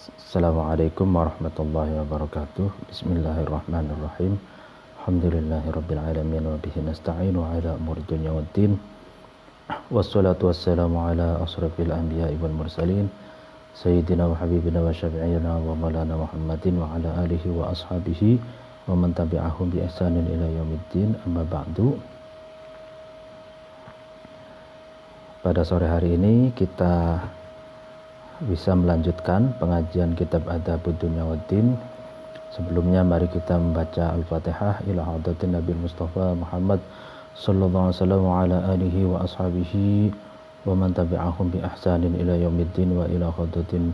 Assalamualaikum warahmatullahi wabarakatuh. Bismillahirrahmanirrahim. Alhamdulillahirabbil alamin wa bihi nasta'inu ala umuri dunya waddin. Wassalatu wassalamu ala asrafil anbiya'i wal mursalin sayyidina wa habibina wa syafi'ina wa maulana Muhammadin wa ala alihi wa ashabihi wa man tabi'ahum bi ihsanin ila yaumiddin. Amma ba'du. Pada sore hari ini kita bisa melanjutkan pengajian kitab Adabud Dunya Waddin. Sebelumnya mari kita membaca Al-Fatihah ila hadratin Nabi Mustafa Muhammad sallallahu alaihi wasallam wa ala alihi wa ashabihi wa man tabi'ahum bi ihsanin ila yaumiddin wa ila hadratin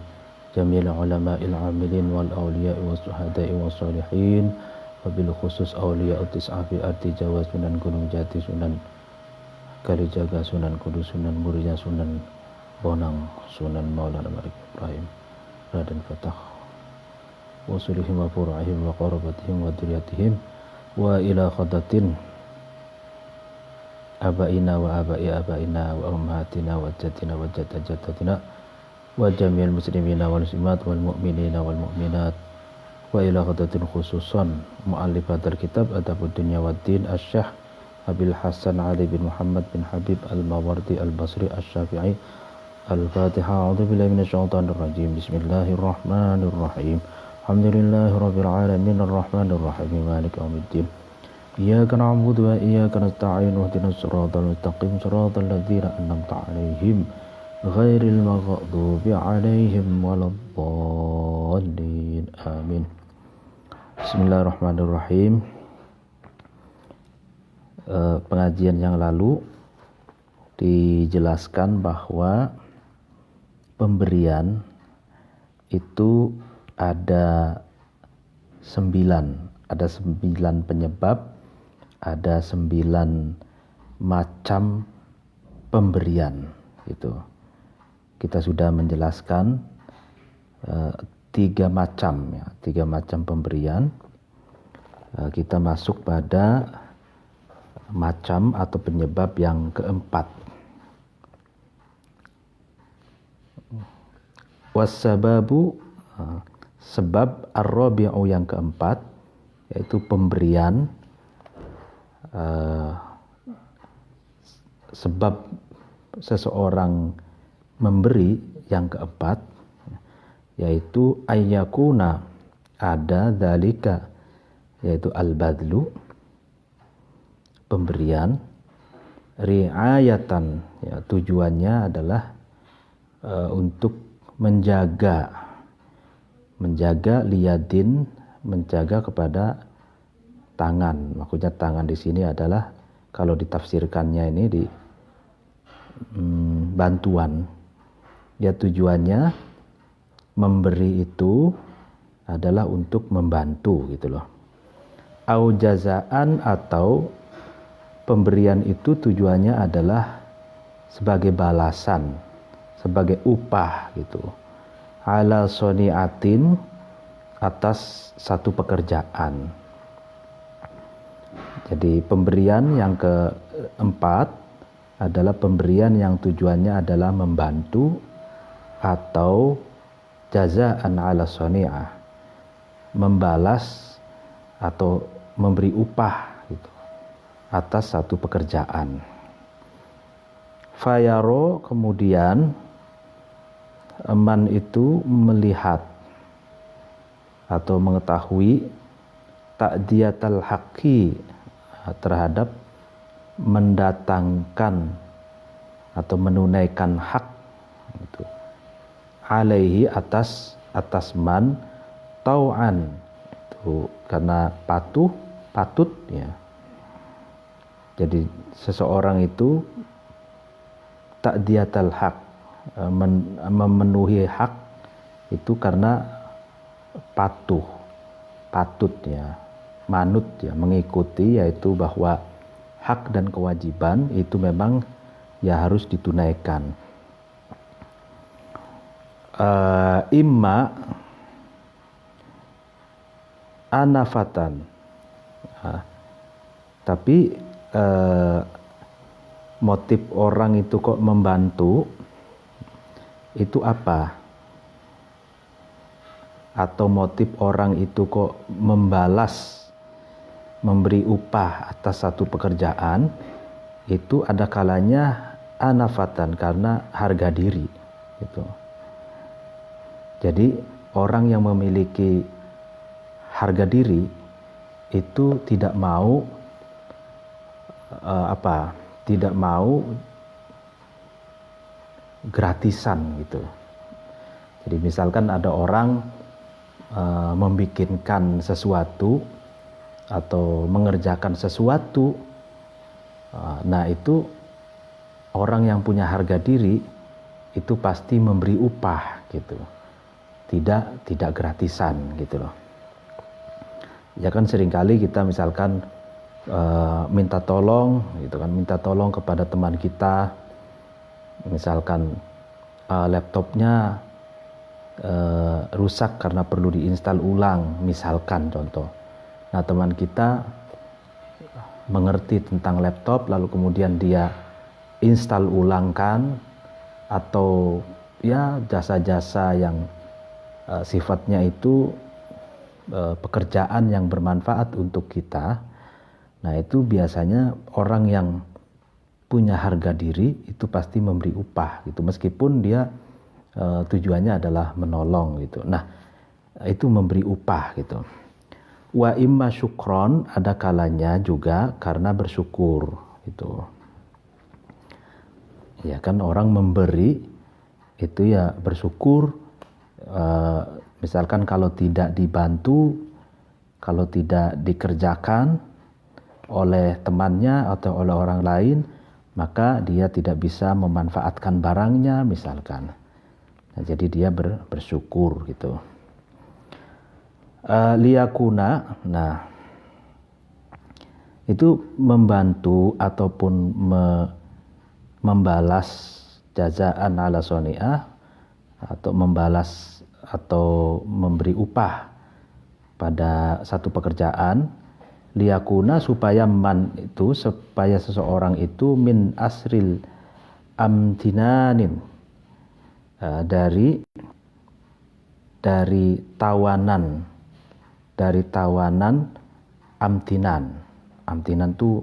jamil ulama'il amilin wal awliya'i was suhada'i was salihin wa bil khusus awliya'ut tis'a fi arti Jawa, Sunan Gunung Jati, Sunan Kalijaga, Sunan Kudus, Sunan Muria, Sunan Bonang, Sunan Maulana Malik Ibrahim, Raden Fatah, wa sulihim wa fura'ihim wa qarabatihim wa duriyatihim wa ila khadatin abaina wa abai abaina wa ummahatina wa jadina wa jaddatina wa jami'il muslimina wal muslimat wal mu'minina wal mu'minat wa ila khadatin khususan mu'allif hadzal kitab Adabud Dunya Waddin Asy-Syaikh Abil Hasan Ali bin Muhammad bin Habib Al-Mawardi Al-Basri Asy-Syafi'i. Al-Fatihah. A'udzu billahi minasyaitonir rajim. Bismillahirrahmanirrahim. Alhamdulillahirabbil alamin arrahmanir rahim maliki yaumiddin. Iyyaka na'budu wa iyyaka nasta'in ihdinas siratal mustaqim siratal ladzina an'amta 'alaihim ghairil maghdubi 'alaihim waladdallin. Amin. Bismillahirrahmanirrahim. Pengajian yang lalu dijelaskan bahwa pemberian itu ada 9 penyebab, ada 9 macam pemberian. Itu kita sudah menjelaskan 3 macam pemberian. Kita masuk pada macam atau penyebab yang keempat. Wassababu, sebab ar-rabi'u yang keempat, yaitu pemberian, sebab seseorang memberi yang keempat, yaitu ayyakuna, ada dzalika, yaitu al-badlu, pemberian, riayatan, ya, tujuannya adalah untuk menjaga liyadin, menjaga kepada tangan. Maksudnya tangan di sini adalah, kalau ditafsirkannya ini di bantuan. Ya, tujuannya memberi itu adalah untuk membantu gitu loh. Au jazaan, atau pemberian itu tujuannya adalah sebagai balasan, sebagai upah gitu, ala soniatin, atas satu pekerjaan. Jadi pemberian yang keempat adalah pemberian yang tujuannya adalah membantu atau jazaan ala soni'ah, membalas atau memberi upah gitu, atas satu pekerjaan. Fayaro, kemudian man itu melihat atau mengetahui ta'diyatal haqqi, terhadap mendatangkan atau menunaikan hak gitu, alaihi, atas man, tau'an, itu karena patut ya. Jadi seseorang itu ta'diyatal haq, memenuhi hak itu karena patut ya, manut ya, mengikuti, yaitu bahwa hak dan kewajiban itu memang ya harus ditunaikan. Imma anafatan, tapi motif orang itu kok membantu itu apa? atau motif orang itu kok memberi upah atas satu pekerjaan, itu ada kalanya anafatan, karena harga diri gitu. Jadi orang yang memiliki harga diri itu tidak mau tidak mau gratisan gitu. Jadi misalkan ada orang membikinkan sesuatu atau mengerjakan sesuatu, nah itu orang yang punya harga diri itu pasti memberi upah gitu, tidak gratisan gitu loh. Ya kan seringkali kita misalkan minta tolong gitu kan, minta tolong kepada teman kita, misalkan laptopnya rusak karena perlu diinstal ulang, misalkan contoh. Nah, teman kita mengerti tentang laptop, lalu kemudian dia install ulangkan, atau ya jasa-jasa yang sifatnya itu pekerjaan yang bermanfaat untuk kita. Nah, itu biasanya orang yang punya harga diri itu pasti memberi upah gitu, meskipun dia tujuannya adalah menolong gitu. Nah, itu memberi upah gitu. Wa imma syukron, ada kalanya juga karena bersyukur gitu. Ya kan, orang memberi itu ya bersyukur. Misalkan kalau tidak dibantu, kalau tidak dikerjakan oleh temannya atau oleh orang lain, maka dia tidak bisa memanfaatkan barangnya misalkan. Nah, jadi dia bersyukur gitu. Liyakuna, nah itu membantu ataupun membalas jazaan ala soni'ah, atau membalas atau memberi upah pada satu pekerjaan. Liyakuna, supaya supaya seseorang itu min asril amtinanin, dari tawanan amtinan. Amtinan itu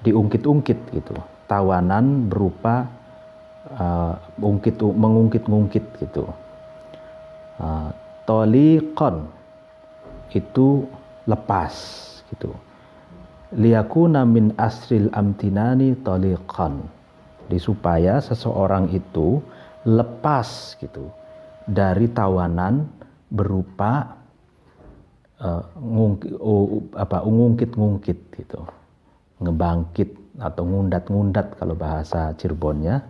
diungkit-ungkit gitu. Tawanan berupa mengungkit-ungkit gitu. Toliqon itu lepas gitu. Liyakuna min asril amtinani toliqon, supaya seseorang itu lepas gitu dari tawanan berupa ngungkit-ngungkit gitu, ngebangkit atau ngundat-ngundat kalau bahasa Cirebonnya.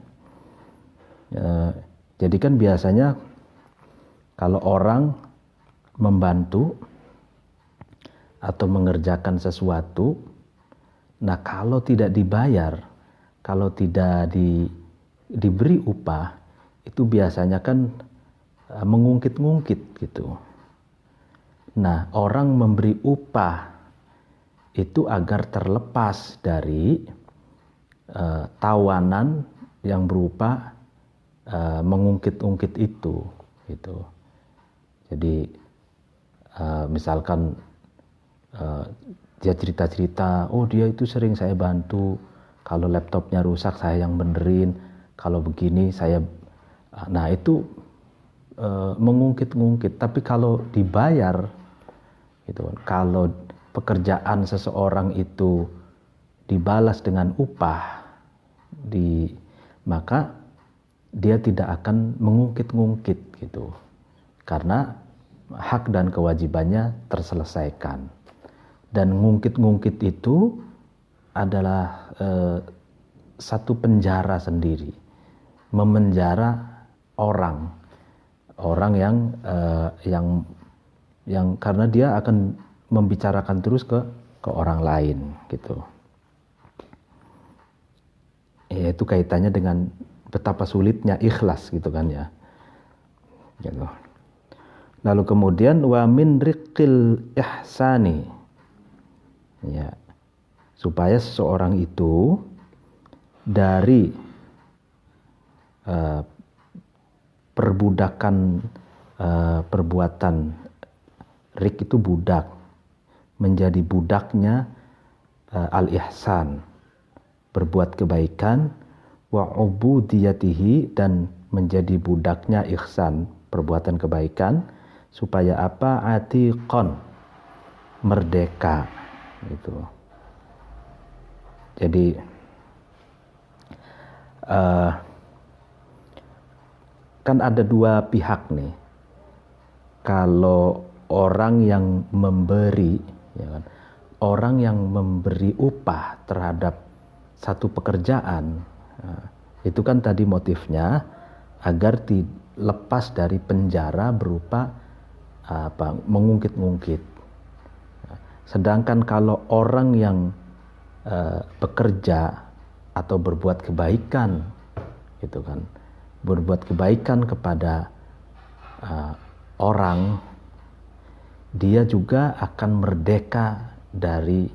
Jadi kan biasanya kalau orang membantu atau mengerjakan sesuatu, nah kalau tidak dibayar, kalau tidak diberi upah, itu biasanya kan mengungkit-ngungkit gitu. Nah, orang memberi upah itu agar terlepas dari tawanan yang berupa mengungkit-ungkit itu gitu. Jadi misalkan dia cerita-cerita, oh dia itu sering saya bantu, kalau laptopnya rusak saya yang benerin, kalau begini saya, nah itu mengungkit-ungkit. Tapi kalau dibayar gitu, kalau pekerjaan seseorang itu dibalas dengan upah, maka dia tidak akan mengungkit-ungkit gitu, karena hak dan kewajibannya terselesaikan. Dan ngungkit-ngungkit itu adalah satu penjara sendiri, memenjara orang yang karena dia akan membicarakan terus ke orang lain gitu. Ya, itu kaitannya dengan betapa sulitnya ikhlas gitu kan ya. Gitu. Lalu kemudian wa min riqil ihsani, ya, supaya seseorang itu dari uh, perbudakan perbuatan. Rik itu budak, menjadi budaknya al-ihsan, berbuat kebaikan, wa ubudiyatihi, dan menjadi budaknya ihsan, perbuatan kebaikan, supaya apa? Atiqon, merdeka gitu. Jadi kan ada dua pihak nih. Kalau orang yang memberi, ya kan, orang yang memberi upah terhadap satu pekerjaan, itu kan tadi motifnya agar lepas dari penjara berupa mengungkit-ungkit. Sedangkan kalau orang yang bekerja atau berbuat kebaikan, gitu kan, berbuat kebaikan kepada orang, dia juga akan merdeka dari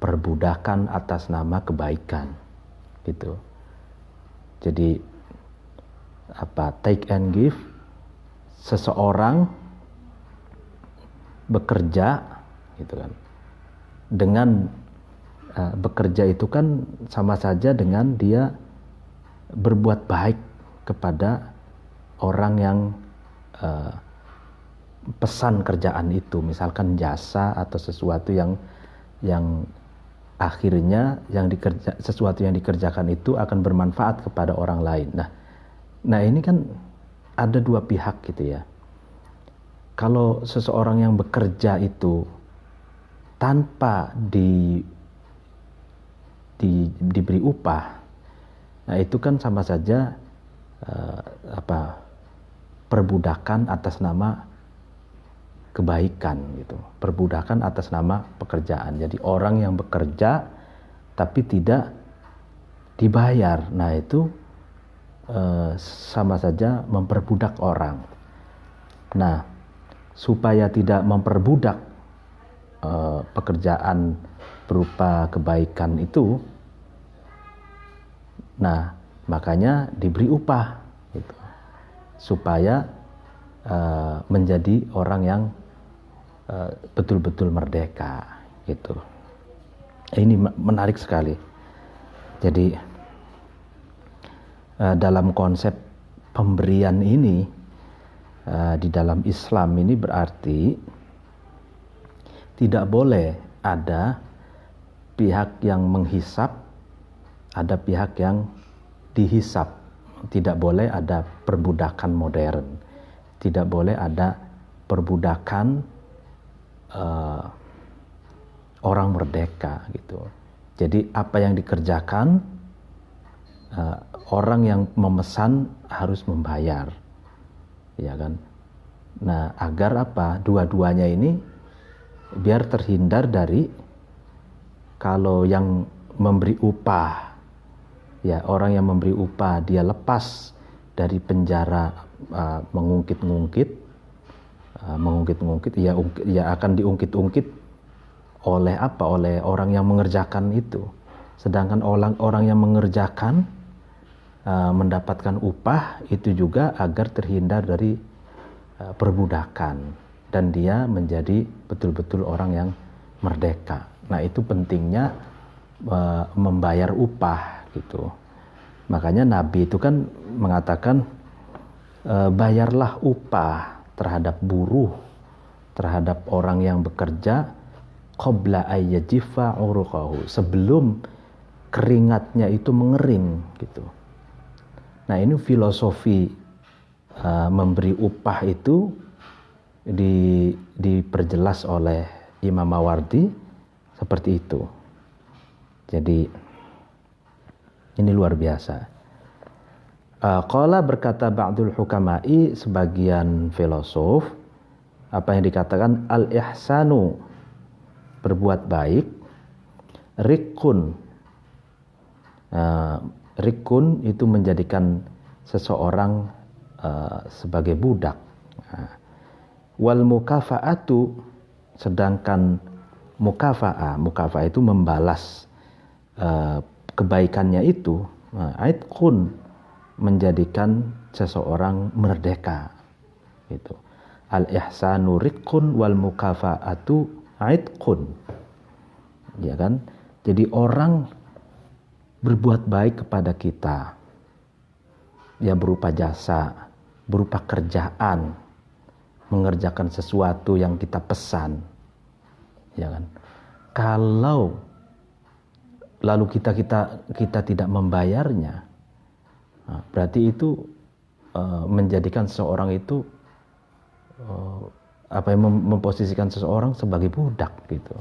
perbudakan atas nama kebaikan, gitu. Jadi take and give, seseorang bekerja, gitu kan. Dengan bekerja itu kan sama saja dengan dia berbuat baik kepada orang yang pesan kerjaan itu, misalkan jasa atau sesuatu yang akhirnya sesuatu yang dikerjakan itu akan bermanfaat kepada orang lain. Nah ini kan ada dua pihak gitu ya. Kalau seseorang yang bekerja itu tanpa diberi upah, nah itu kan sama saja perbudakan atas nama kebaikan gitu, perbudakan atas nama pekerjaan. Jadi orang yang bekerja tapi tidak dibayar, nah itu sama saja memperbudak orang. Nah, supaya tidak memperbudak pekerjaan berupa kebaikan itu, nah makanya diberi upah gitu, supaya menjadi orang yang betul-betul merdeka gitu. Ini menarik sekali. Jadi dalam konsep pemberian ini di dalam Islam ini berarti tidak boleh ada pihak yang menghisap, ada pihak yang dihisap. Tidak boleh ada perbudakan modern. Tidak boleh ada perbudakan orang merdeka gitu. Jadi apa yang dikerjakan, orang yang memesan harus membayar, ya kan. Nah agar apa? Dua-duanya ini biar terhindar dari, kalau yang memberi upah, ya orang yang memberi upah dia lepas dari penjara mengungkit-ungkit, ya akan diungkit-ungkit oleh apa? Oleh orang yang mengerjakan itu. Sedangkan orang yang mengerjakan mendapatkan upah itu juga agar terhindar dari perbudakan dan dia menjadi betul-betul orang yang merdeka. Nah itu pentingnya membayar upah gitu. Makanya Nabi itu kan mengatakan bayarlah upah terhadap buruh, terhadap orang yang bekerja, qabla ayyajifa uruqahu, sebelum keringatnya itu mengering gitu. Nah ini filosofi memberi upah itu diperjelas oleh Imam Mawardi seperti itu. Jadi ini luar biasa. Qala berkata ba'dul hukama'i, sebagian filosof, apa yang dikatakan al-ihsanu, berbuat baik, rikun. Rikun itu menjadikan seseorang sebagai budak. Wal mukafa'atu, sedangkan mukafa'ah itu membalas kebaikannya itu, aitqun, menjadikan seseorang merdeka. Gitu. Al-ihsanu riqqun wal mukafa'atu aitqun. Ya kan? Jadi orang berbuat baik kepada kita, ya berupa jasa, berupa kerjaan, mengerjakan sesuatu yang kita pesan, ya kan? Kalau lalu kita tidak membayarnya, nah, berarti itu menjadikan seseorang itu memposisikan seseorang sebagai budak gitu.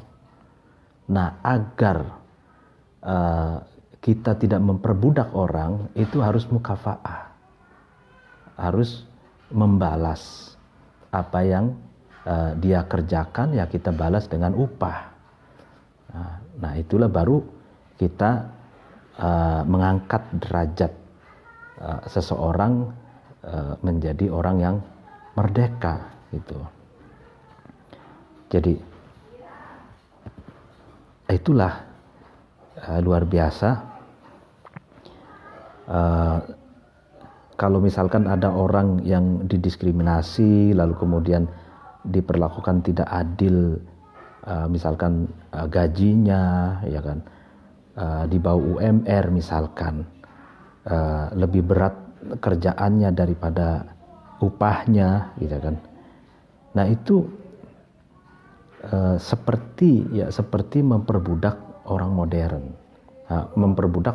Nah, agar kita tidak memperbudak orang, itu harus mukafa'ah, harus membalas apa yang dia kerjakan, ya kita balas dengan upah. Nah, itulah baru kita mengangkat derajat seseorang menjadi orang yang merdeka gitu. Jadi itulah luar biasa. Kalau misalkan ada orang yang didiskriminasi lalu kemudian diperlakukan tidak adil, misalkan gajinya, ya kan, di bawah UMR misalkan, lebih berat kerjaannya daripada upahnya, gitu kan. Nah itu seperti memperbudak orang modern, memperbudak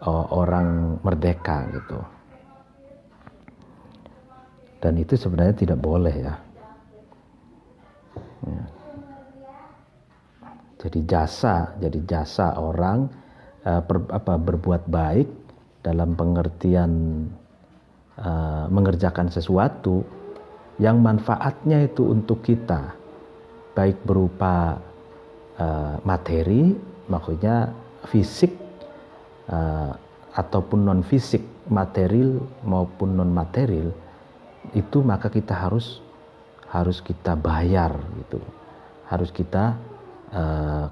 orang merdeka gitu. Dan itu sebenarnya tidak boleh ya. Jadi jasa orang berbuat baik dalam pengertian mengerjakan sesuatu yang manfaatnya itu untuk kita, baik berupa materi, maksudnya fisik ataupun non fisik, material maupun non material, itu maka kita harus kita bayar gitu, harus kita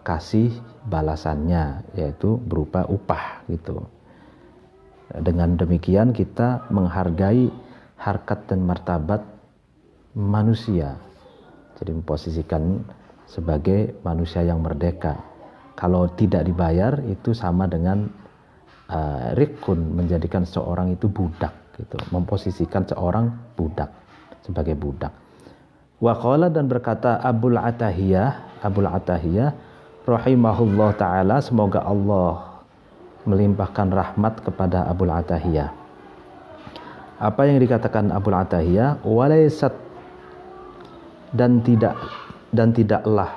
kasih balasannya, yaitu berupa upah gitu. Dengan demikian kita menghargai harkat dan martabat manusia, jadi memposisikan sebagai manusia yang merdeka. Kalau tidak dibayar itu sama dengan rikun, menjadikan seorang itu budak gitu, memposisikan seorang budak sebagai budak. Wa qala, dan berkata Abul Atahiyah rahimahullah ta'ala, semoga Allah melimpahkan rahmat kepada Abul Atahiyah. Apa yang dikatakan Abul Atahiyah? Walaysat, dan tidaklah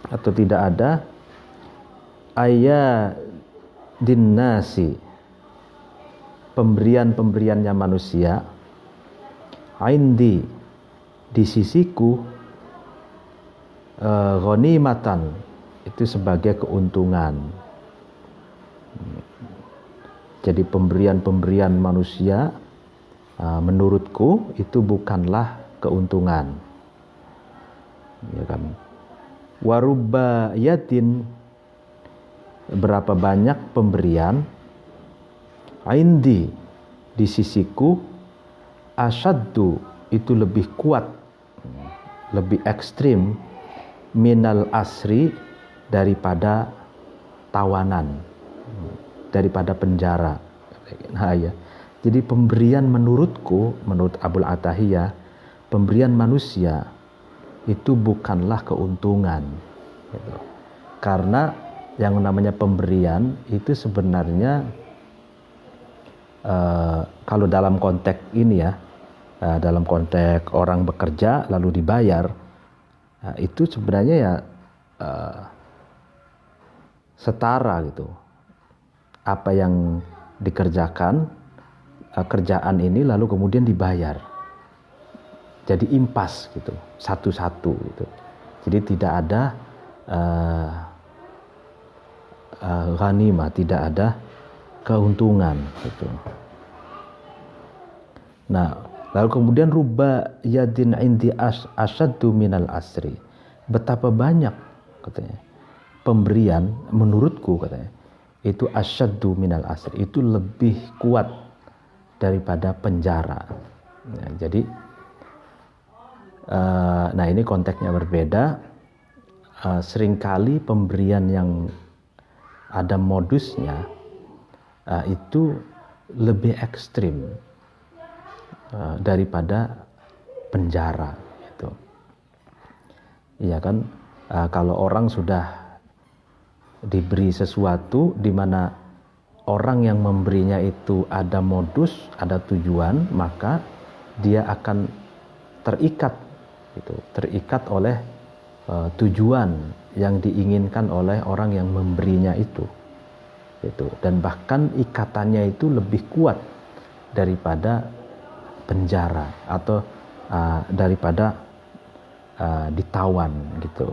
atau tidak ada ayadin nasi, pemberiannya manusia, indi, di sisiku, ghanimatan, itu sebagai keuntungan. Jadi pemberian manusia menurutku itu bukanlah keuntungan, ya kan. Warubba yatin, berapa banyak pemberian, indi, di sisiku, asyaddu, itu lebih kuat, lebih ekstrim, minal asri, daripada tawanan, daripada penjara. Nah, ya. Jadi pemberian menurutku, menurut Abul Atahiyah, pemberian manusia itu bukanlah keuntungan gitu. Karena yang namanya pemberian itu sebenarnya kalau dalam konteks ini ya, dalam konteks orang bekerja lalu dibayar, itu sebenarnya ya setara gitu. Apa yang dikerjakan, kerjaan ini lalu kemudian dibayar, jadi impas gitu, satu-satu gitu. Jadi tidak ada ghanimah, tidak ada keuntungan gitu. Nah, lalu kemudian rubba yadin indi asyaddu minal asri, betapa banyak katanya pemberian menurutku, katanya, itu asyaddu minal asr, itu lebih kuat daripada penjara. Jadi nah ini konteksnya berbeda. Seringkali pemberian yang ada modusnya itu lebih ekstrim daripada penjara itu. Iya kan, kalau orang sudah diberi sesuatu di mana orang yang memberinya itu ada modus, ada tujuan, maka dia akan terikat oleh tujuan yang diinginkan oleh orang yang memberinya itu. Dan bahkan ikatannya itu lebih kuat daripada penjara atau daripada ditawan gitu.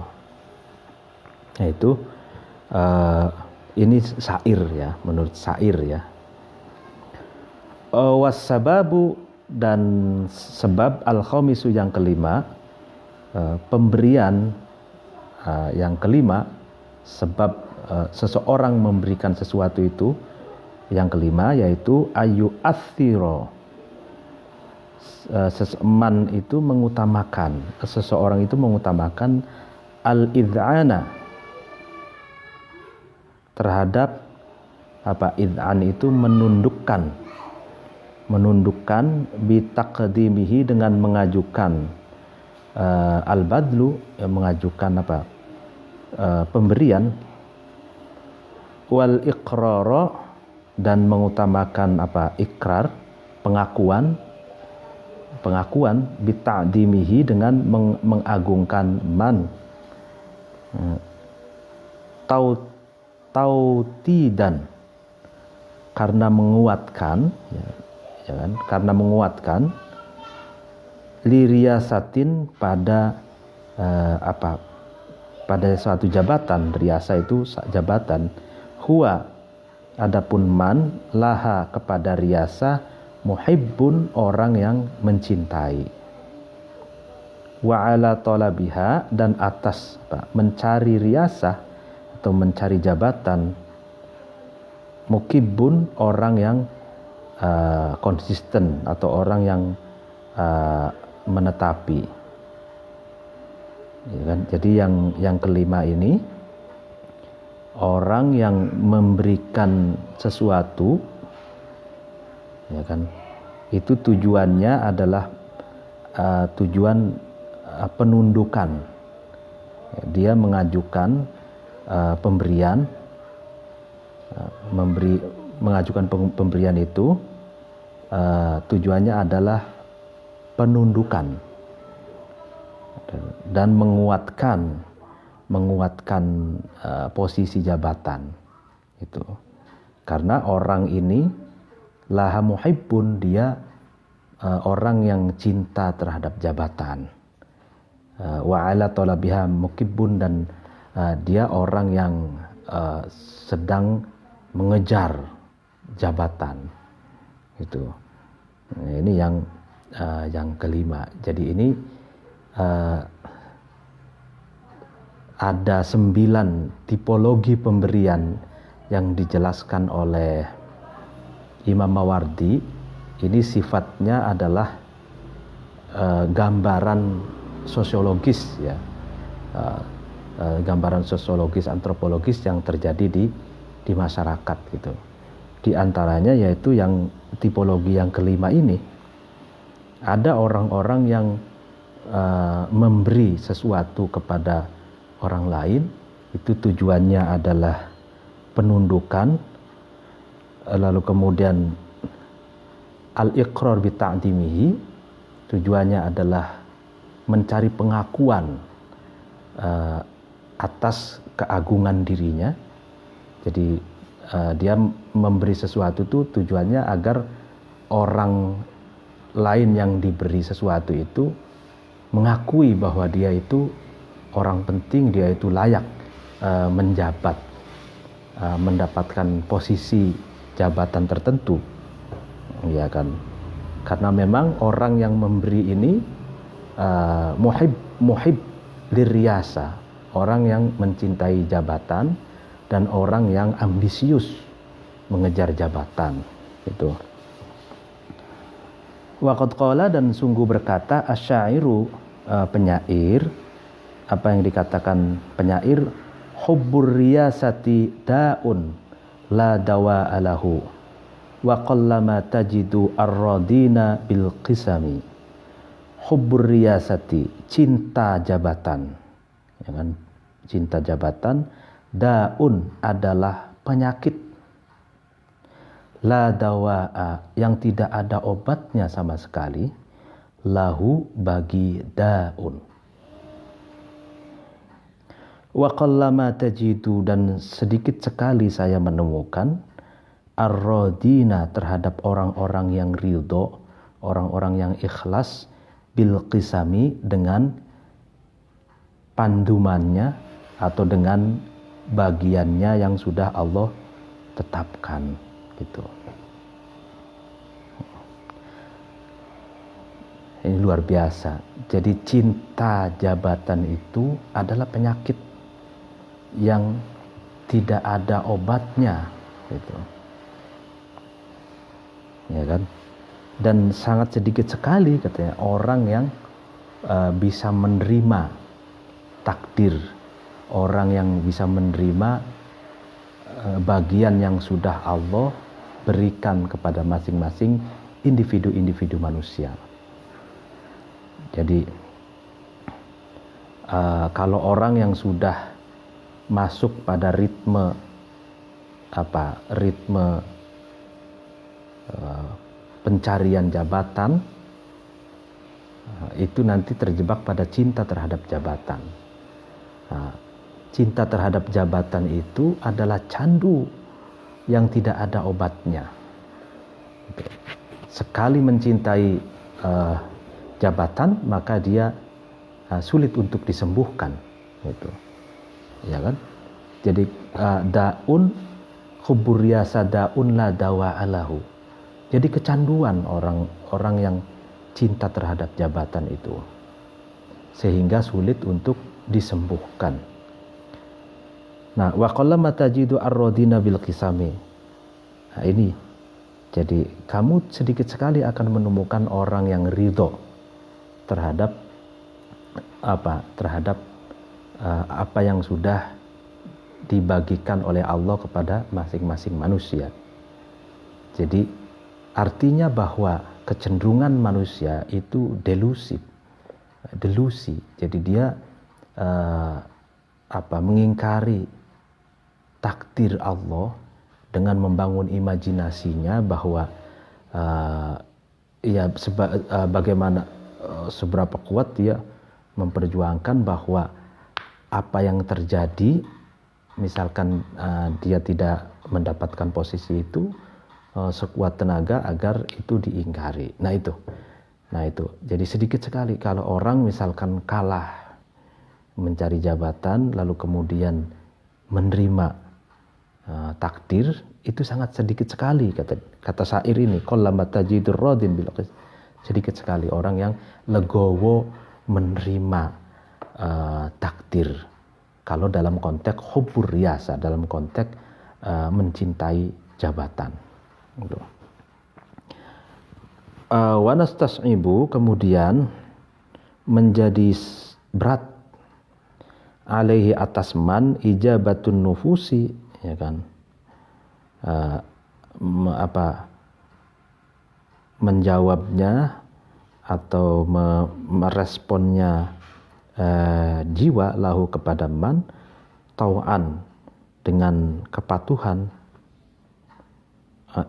Yaitu ini syair ya, menurut syair ya. Wasababu, dan sebab al-khamisu yang kelima, pemberian yang kelima, sebab seseorang memberikan sesuatu itu yang kelima, yaitu ayu athiro, seseman itu mengutamakan, seseorang itu mengutamakan al-id'ana terhadap apa, id'an itu menundukkan bitaqdimihi, dengan mengajukan al-badlu, mengajukan apa, pemberian, wal iqrara, dan mengutamakan apa, ikrar, pengakuan bita'dimihi, dengan mengagungkan man, tautidan, karena menguatkan ya kan, karena menguatkan liriasatin, pada pada suatu jabatan. Riasa itu jabatan. Huwa, adapun man, laha, kepada riasa, muhibbun, orang yang mencintai. Wa ala talabiha, dan atas mencari riasa atau mencari jabatan, mukibun, orang yang konsisten atau orang yang menetapi. Ya kan? Jadi yang kelima ini, orang yang memberikan sesuatu, ya kan, itu tujuannya adalah tujuan penundukan. Dia mengajukan pemberian, mengajukan pemberian itu tujuannya adalah penundukan dan menguatkan posisi jabatan itu. Karena orang ini laha muhibbun, dia orang yang cinta terhadap jabatan. Wa ala talabiha mukibbun, dan dia orang yang sedang mengejar jabatan itu. Nah, ini yang kelima. Jadi ini ada 9 tipologi pemberian yang dijelaskan oleh Imam Mawardi. Ini sifatnya adalah gambaran sosiologis ya, gambaran sosiologis antropologis yang terjadi di masyarakat gitu. Di antaranya yaitu yang tipologi yang kelima ini, ada orang-orang yang memberi sesuatu kepada orang lain, itu tujuannya adalah penundukan, lalu kemudian al-iqrar bi ta'dimihi, tujuannya adalah mencari pengakuan atas keagungan dirinya. Jadi dia memberi sesuatu itu tujuannya agar orang lain yang diberi sesuatu itu mengakui bahwa dia itu orang penting, dia itu layak menjabat, mendapatkan posisi jabatan tertentu, ya kan? Karena memang orang yang memberi ini muhib liriyasa, orang yang mencintai jabatan, dan orang yang ambisius mengejar jabatan gitu. Waqad qala, dan sungguh berkata asyairu, penyair. Apa yang dikatakan penyair? Hubbur riyasati da'un la dawa alahu wa qallama tajidu ar-radina bil qisami. Hubbur riyasati, cinta jabatan, ya kan? Cinta jabatan, da'un adalah penyakit, la dawa'a, yang tidak ada obatnya sama sekali, lahu, bagi da'un. Wa qallama tajidu, dan sedikit sekali saya menemukan, ar-radina, terhadap orang-orang yang ridho, orang-orang yang ikhlas, bil qisami, dengan pandumannya atau dengan bagiannya yang sudah Allah tetapkan gitu. Ini luar biasa. Jadi cinta jabatan itu adalah penyakit yang tidak ada obatnya gitu. Ya kan? Dan sangat sedikit sekali katanya orang yang bisa menerima takdir, orang yang bisa menerima bagian yang sudah Allah berikan kepada masing-masing individu-individu manusia. Jadi kalau orang yang sudah masuk pada ritme pencarian jabatan, itu nanti terjebak pada cinta terhadap jabatan. Cinta terhadap jabatan itu adalah candu yang tidak ada obatnya. Sekali mencintai jabatan, maka dia sulit untuk disembuhkan, gitu. Ya kan? Jadi daun hubbur riyasa daun la dawa alahu. Jadi kecanduan orang yang cinta terhadap jabatan itu, sehingga sulit untuk disembuhkan. Nah, wa qallama tajidu ar-radina bil qisami. Nah, ini. Jadi kamu sedikit sekali akan menemukan orang yang ridho terhadap apa yang sudah dibagikan oleh Allah kepada masing-masing manusia. Jadi artinya bahwa kecenderungan manusia itu delusi. Jadi dia mengingkari takdir Allah dengan membangun imajinasinya bahwa bagaimana seberapa kuat dia memperjuangkan bahwa apa yang terjadi, misalkan dia tidak mendapatkan posisi itu, sekuat tenaga agar itu diingkari. Nah itu. Jadi sedikit sekali kalau orang misalkan kalah mencari jabatan lalu kemudian menerima takdir, itu sangat sedikit sekali, kata syair ini, qallama tajidur radin bil qis. Sedikit sekali orang yang legowo menerima takdir kalau dalam konteks hubbur riyasa, dalam konteks mencintai jabatan. Wa nastas'ibu, kemudian menjadi berat alaihi, atas man, ijabatun nufusi, ya kan, menjawabnya atau meresponnya jiwa lahu kepada man, tau'an, dengan kepatuhan,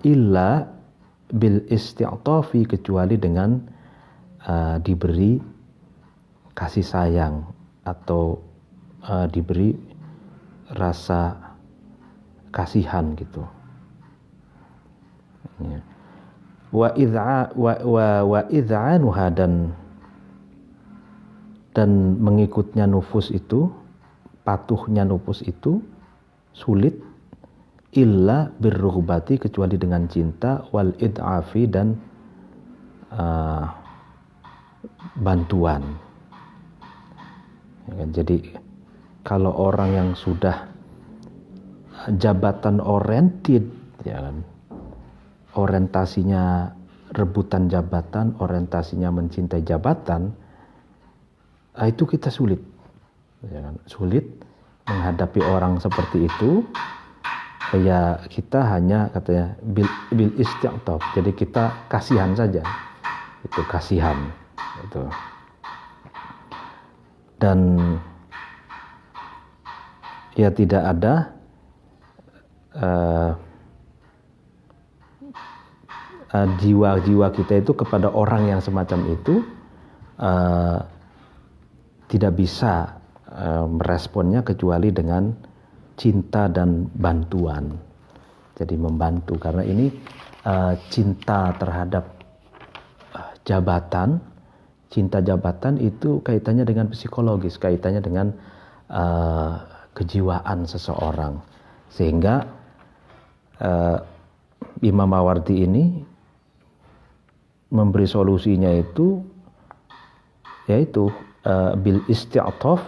illa bil isti'tafi, kecuali dengan diberi kasih sayang atau diberi rasa kasihan gitu. Ya. Wa id'anuha, dan mengikutnya nufus itu, patuhnya nufus itu sulit, illa birrughbati, kecuali dengan cinta, wal id'afi, dan bantuan. Ya kan? Jadi kalau orang yang sudah jabatan oriented, ya kan, orientasinya rebutan jabatan, orientasinya mencintai jabatan, itu kita sulit, ya kan? Sulit menghadapi orang seperti itu. Ya kita hanya katanya bil istiqtof, jadi kita kasihan saja, itu kasihan itu. Dan ya tidak ada jiwa-jiwa kita itu kepada orang yang semacam itu tidak bisa meresponnya kecuali dengan cinta dan bantuan. Jadi membantu, karena ini cinta terhadap jabatan, cinta jabatan itu kaitannya dengan psikologis, kaitannya dengan kejiwaan seseorang. Sehingga Imam Mawardi ini memberi solusinya itu yaitu bil isti'taf,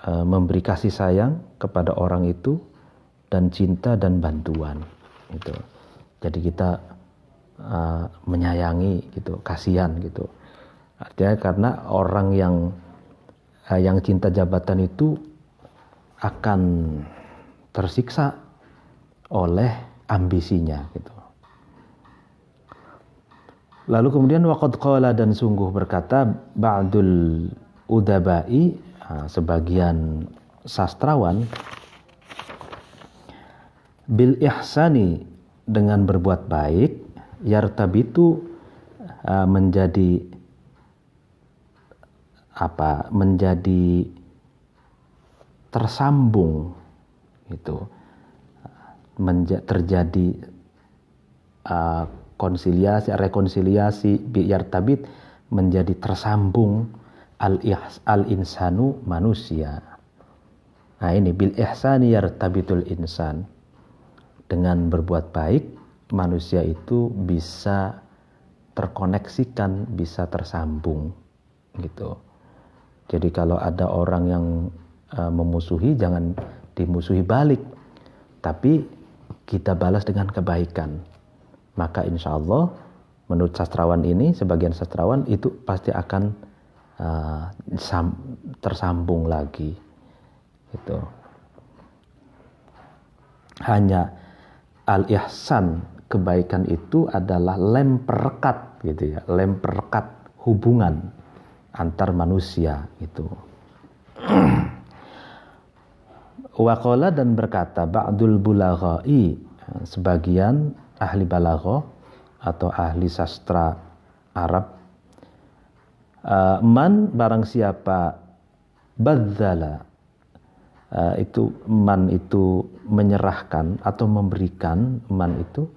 memberi kasih sayang kepada orang itu, dan cinta dan bantuan gitu. Jadi kita menyayangi gitu, kasihan gitu. Artinya karena orang yang cinta jabatan itu akan tersiksa oleh ambisinya gitu. Lalu kemudian waqad qala, dan sungguh berkata ba'dul udabai, sebagian sastrawan, bil ihsani, dengan berbuat baik, yartabitu, menjadi menjadi tersambung itu, terjadi rekonsiliasi, bi yartabit, menjadi tersambung al-insanu, manusia. Nah ini bil ihsani yartabitul insan, dengan berbuat baik manusia itu bisa terkoneksikan, bisa tersambung gitu. Jadi kalau ada orang yang memusuhi, jangan dimusuhi balik, tapi kita balas dengan kebaikan. Maka insya Allah menurut sastrawan ini, sebagian sastrawan itu pasti akan tersambung lagi itu. Hanya al-ihsan, kebaikan itu adalah lem perekat gitu ya, lem perekat hubungan antar manusia itu. Waqala, dan berkata ba'dul bulaghai, sebagian ahli balaghah atau ahli sastra Arab, man, barang siapa, badzala, itu man itu menyerahkan atau memberikan, man itu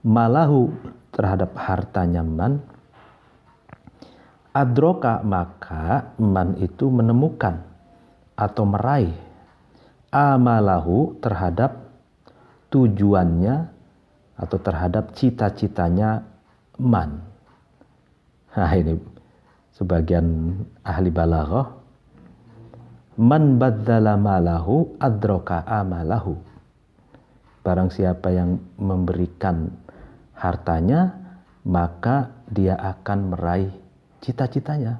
malahu, terhadap hartanya man, adroka, maka man itu menemukan atau meraih, amalahu, terhadap tujuannya atau terhadap cita-citanya man. Nah ini sebagian ahli balaghah, man badzala malahu adroka amalahu, barang siapa yang memberikan hartanya maka dia akan meraih cita-citanya,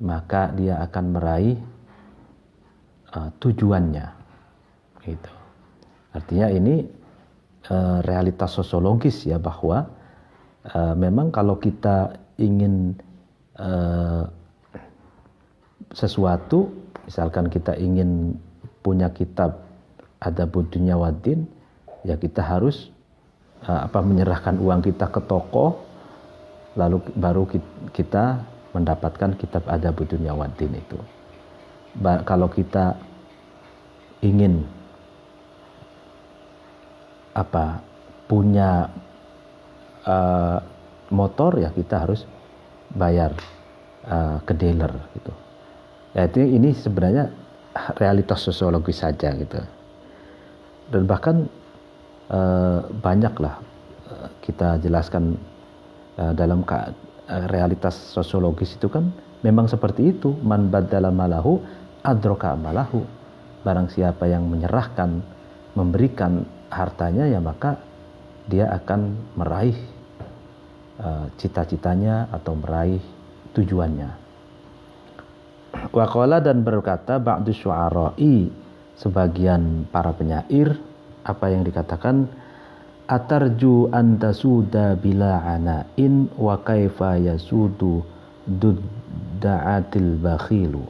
maka dia akan meraih tujuannya gitu. Artinya ini realitas sosiologis ya, bahwa memang kalau kita ingin sesuatu, misalkan kita ingin punya kitab Adabud Dunya Waddin, ya kita harus menyerahkan uang kita ke toko, lalu baru kita mendapatkan kitab Adabud Dunya Waddin itu. Kalau kita ingin punya motor, ya kita harus bayar ke dealer gitu. Ya ini sebenarnya realitas sosiologis saja gitu. Dan bahkan banyaklah kita jelaskan dalam realitas sosiologis itu kan memang seperti itu. Man badala malahu adroka malahu, barang siapa yang menyerahkan memberikan hartanya, ya maka dia akan meraih cita-citanya atau meraih tujuannya. Waqala, dan berkata ba'du syu'ara'i, sebagian para penyair, apa yang dikatakan, atarju antasuda bila ana'in wa kaifa yasudu dudda'atil bakhilu.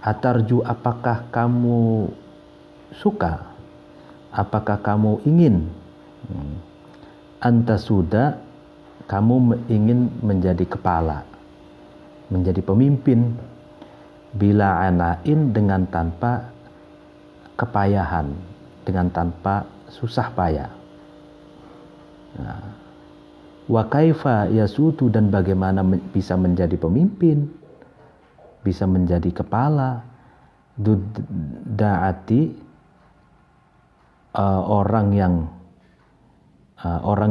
Atarju, apakah kamu suka, apakah kamu ingin, antasuda, kamu ingin menjadi kepala, menjadi pemimpin, bila anain, dengan tanpa kepayahan, dengan tanpa susah payah. Wa kaifa yasudu, dan bagaimana bisa menjadi pemimpin, bisa menjadi kepala, dudda'ati, orang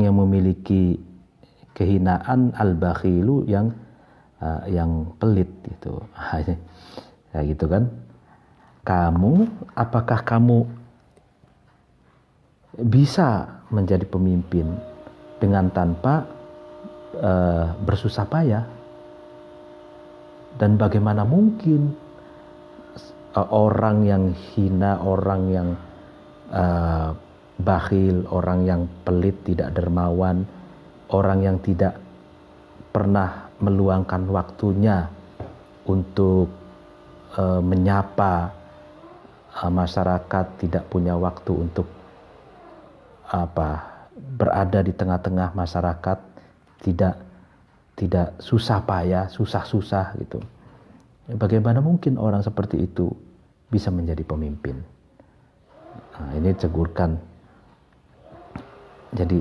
yang memiliki kehinaan, al-bakhilu, yang pelit gitu. Ya gitu kan. Apakah kamu bisa menjadi pemimpin dengan tanpa bersusah payah? Dan bagaimana mungkin orang yang hina, orang yang bakhil, orang yang pelit, tidak dermawan, orang yang tidak pernah meluangkan waktunya untuk menyapa masyarakat, tidak punya waktu untuk berada di tengah-tengah masyarakat, tidak susah payah, susah-susah gitu. Bagaimana mungkin orang seperti itu bisa menjadi pemimpin? Nah, ini tegurkan. Jadi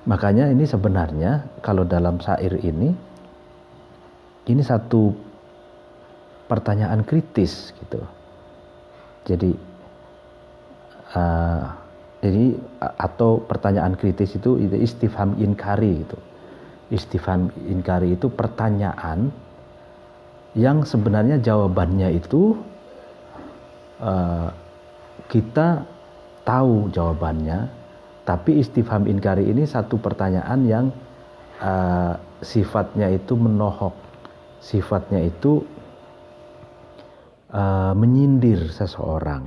makanya ini sebenarnya kalau dalam syair ini satu pertanyaan kritis gitu. Jadi atau pertanyaan kritis itu istifham inkari gitu. Istifham inkari itu pertanyaan yang sebenarnya jawabannya itu kita tahu jawabannya, tapi istifham inkari ini satu pertanyaan yang sifatnya itu menohok, sifatnya itu menyindir seseorang.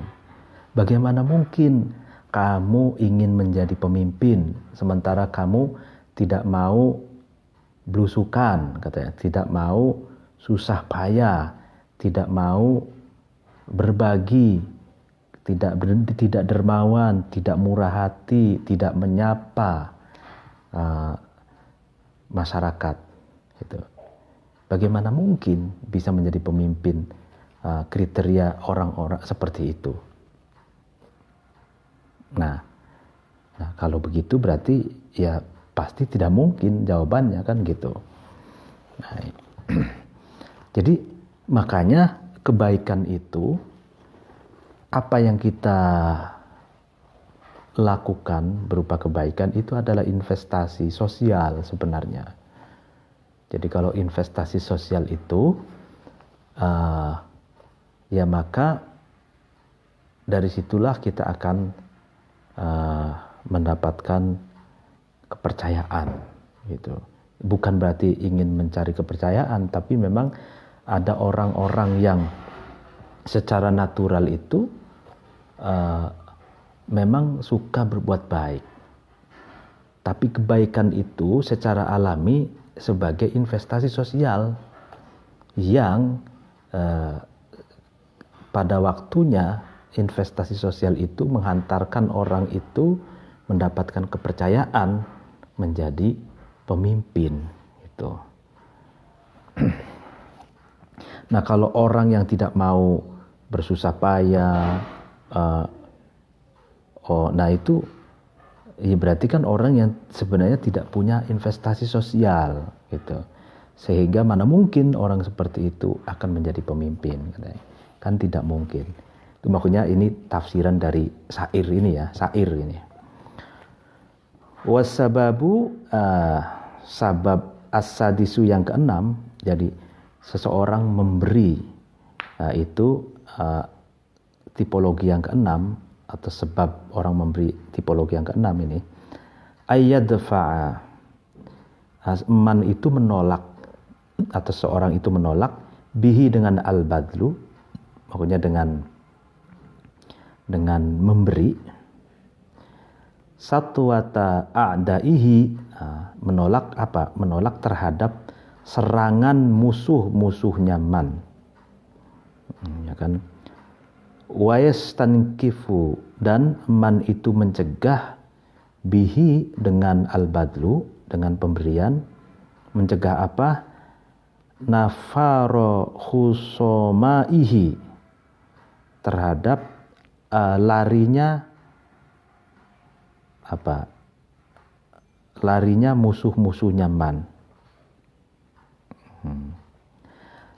Bagaimana mungkin kamu ingin menjadi pemimpin sementara kamu tidak mau blusukan, katanya, tidak mau susah payah, tidak mau berbagi, tidak dermawan, tidak murah hati, tidak menyapa masyarakat. Gitu. Bagaimana mungkin bisa menjadi pemimpin kriteria orang-orang seperti itu? Nah, kalau begitu berarti ya pasti tidak mungkin jawabannya kan gitu. Nah, jadi makanya kebaikan itu, apa yang kita lakukan berupa kebaikan itu adalah investasi sosial sebenarnya. Jadi kalau investasi sosial itu ya maka dari situlah kita akan mendapatkan kepercayaan gitu. Bukan berarti ingin mencari kepercayaan, tapi memang ada orang-orang yang secara natural itu memang suka berbuat baik. Tapi kebaikan itu secara alami sebagai investasi sosial yang pada waktunya investasi sosial itu menghantarkan orang itu mendapatkan kepercayaan menjadi pemimpin gitu. Nah, kalau orang yang tidak mau bersusah payah, nah itu ya berarti kan orang yang sebenarnya tidak punya investasi sosial gitu. Sehingga mana mungkin orang seperti itu akan menjadi pemimpin, katanya. Kan tidak mungkin. Itu makanya ini tafsiran dari syair ini ya, syair ini. Wasababu, sabab as-sadisu yang keenam, jadi seseorang memberi, itu tipologi yang keenam, atau sebab orang memberi tipologi yang keenam ini, ayyadfa'a, man itu menolak atau seorang itu menolak bihi dengan al-badlu, maksudnya dengan memberi, satwata a'daihi, menolak apa? Menolak terhadap serangan musuh-musuhnya man. Ya kan? Wa yastankifu, dan man itu mencegah bihi dengan al-badlu, dengan pemberian, mencegah apa? Nafaro khusomaihi, terhadap larinya apa? Larinya musuh-musuhnya man.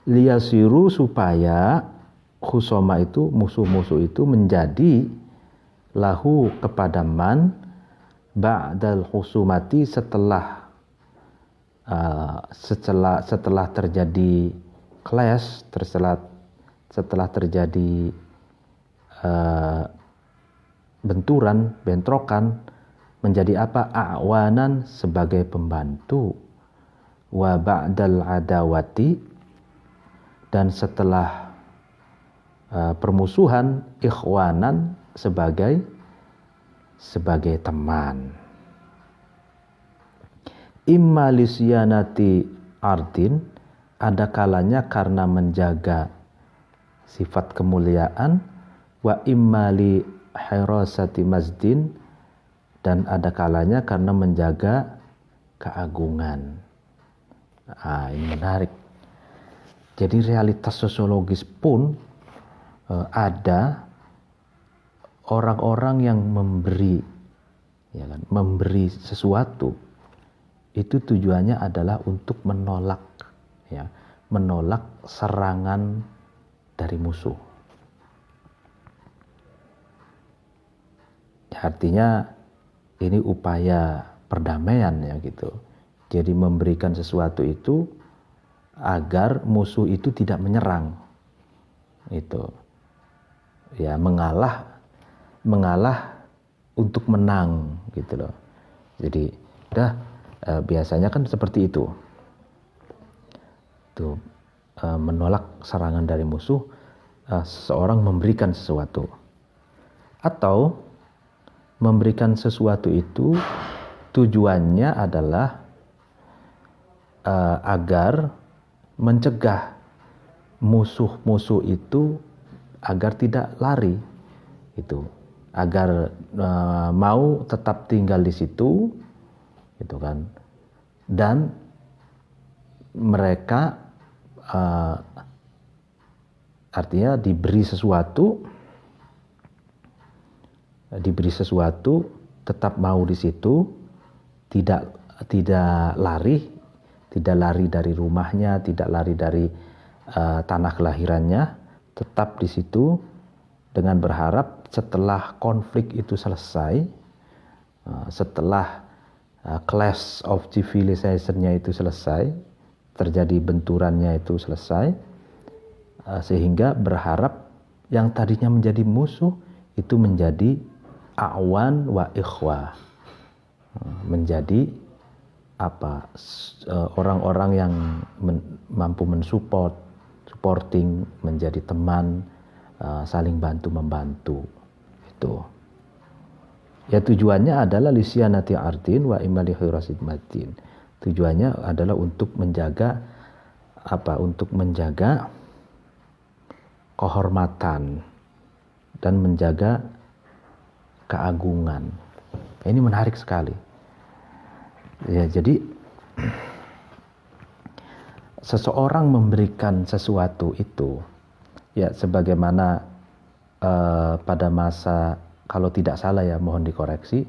Liyasiru, supaya khusoma itu, musuh-musuh itu menjadi lahu kepada man ba'dal khusumati, setelah terjadi clash, setelah terjadi bentrokan, menjadi apa? A'wanan, sebagai pembantu. Wa ba'dal adawati, dan setelah permusuhan, ikhwanan, sebagai teman. Imma lisyanati ardin, ada kalanya karena menjaga sifat kemuliaan, wa imma li hirasati masjidin, dan ada kalanya karena menjaga keagungan. Ini menarik. Jadi realitas sosiologis pun ada orang-orang yang memberi, ya kan, memberi sesuatu itu tujuannya adalah untuk menolak, ya, menolak serangan dari musuh. Artinya ini upaya perdamaian, ya gitu. Jadi memberikan sesuatu itu agar musuh itu tidak menyerang, itu, ya, mengalah untuk menang, gitu loh. Jadi biasanya kan seperti itu. Tuh, menolak serangan dari musuh, seseorang memberikan sesuatu, atau memberikan sesuatu itu tujuannya adalah agar mencegah musuh-musuh itu agar tidak lari, itu, agar mau tetap tinggal di situ, gitu kan, dan mereka artinya diberi sesuatu, tetap mau di situ, tidak lari dari rumahnya, tidak lari dari tanah kelahirannya, tetap di situ dengan berharap setelah konflik itu selesai, setelah clash of civilization-nya itu selesai, terjadi benturannya itu selesai, sehingga berharap yang tadinya menjadi musuh itu menjadi a'wan wa ikhwah, menjadi apa, orang-orang yang mampu supporting, menjadi teman, saling bantu membantu, itu. Ya, tujuannya adalah lisyanati ardin wa imali khirasid madin. Tujuannya adalah untuk menjaga apa? Untuk menjaga kehormatan dan menjaga keagungan. Ini menarik sekali. Ya, jadi seseorang memberikan sesuatu itu, ya, sebagaimana pada masa, kalau tidak salah ya mohon dikoreksi,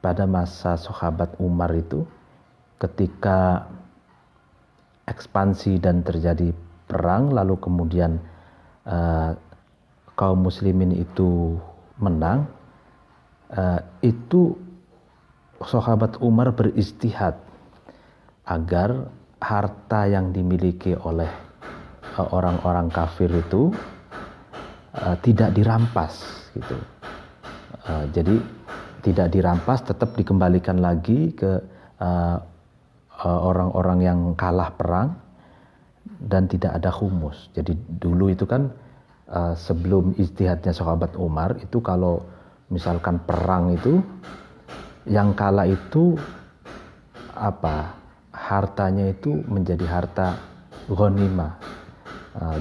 pada masa sahabat Umar itu, ketika ekspansi dan terjadi perang, lalu kemudian kaum muslimin itu menang, itu sahabat Umar beristihad agar harta yang dimiliki oleh orang-orang kafir itu tidak dirampas, gitu. Jadi tidak dirampas, tetap dikembalikan lagi ke orang-orang yang kalah perang, dan tidak ada khumus. Jadi dulu itu kan sebelum ijtihadnya sahabat Umar itu, kalau misalkan perang itu yang kalah itu hartanya itu menjadi harta ghanimah,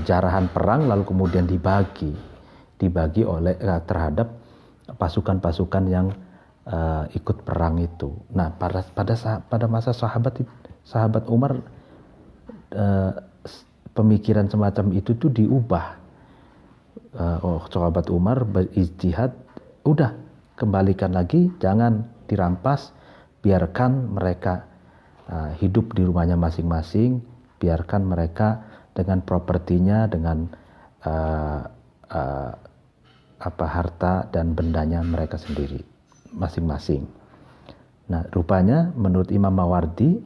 jarahan perang, lalu kemudian dibagi oleh terhadap pasukan-pasukan yang ikut perang itu. Nah, pada masa sahabat Umar, pemikiran semacam itu tuh diubah. Sahabat Umar berijtihad, udah kembalikan lagi, jangan dirampas, biarkan mereka hidup di rumahnya masing-masing, biarkan mereka dengan propertinya, dengan harta dan bendanya mereka sendiri masing-masing. Nah, rupanya menurut Imam Mawardi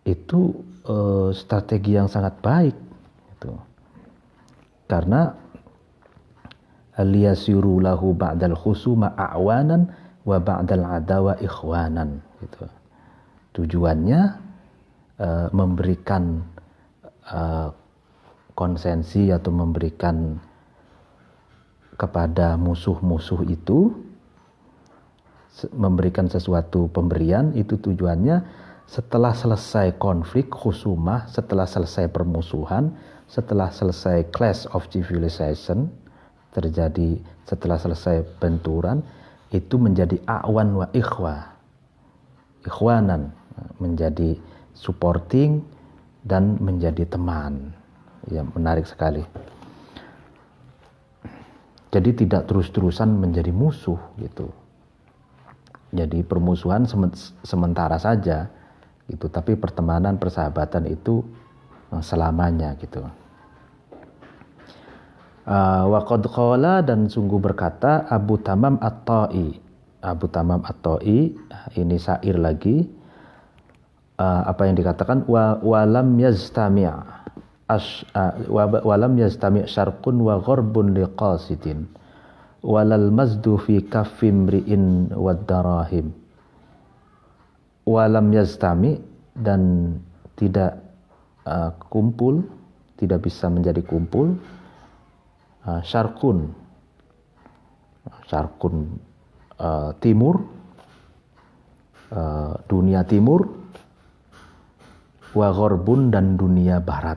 itu strategi yang sangat baik gitu. Karena liyasiru lahu ba'dal khusuma a'wanan wa ba'dal adawa ikhwanan gitu. Tujuannya memberikan konsensi atau memberikan kepada musuh-musuh itu, memberikan sesuatu pemberian, itu tujuannya setelah selesai konflik khusumah, setelah selesai permusuhan, setelah selesai clash of civilization terjadi, setelah selesai benturan, itu menjadi a'wan wa ikhwanan, menjadi supporting dan menjadi teman. Ya, menarik sekali. Jadi tidak terus-terusan menjadi musuh gitu. Jadi permusuhan sementara saja gitu, tapi pertemanan, persahabatan itu selamanya gitu. Wa qad qala, dan sungguh berkata Abu Tamam At-Ta'i. Abu Tamam At-Ta'i, ini syair lagi. Apa yang dikatakan, walam yaztami' walam yaztami' syarqun wa gharbun liqasidin walal mazdu fi kaffim ri'in wad darahim. Walam yaztami', dan tidak kumpul, tidak bisa menjadi kumpul, syarqun timur, dunia timur, wa gharbun, dan dunia barat,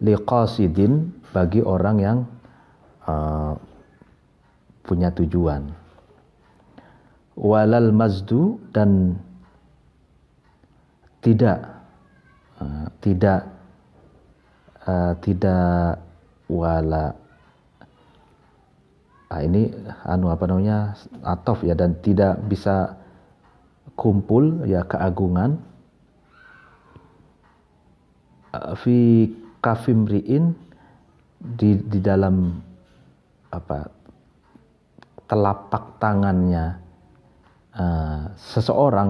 liqasidin, bagi orang yang punya tujuan, walal mazdu, dan tidak wala, ini atof ya, dan tidak bisa kumpul ya keagungan, fi kafimriin, di dalam telapak tangannya seseorang,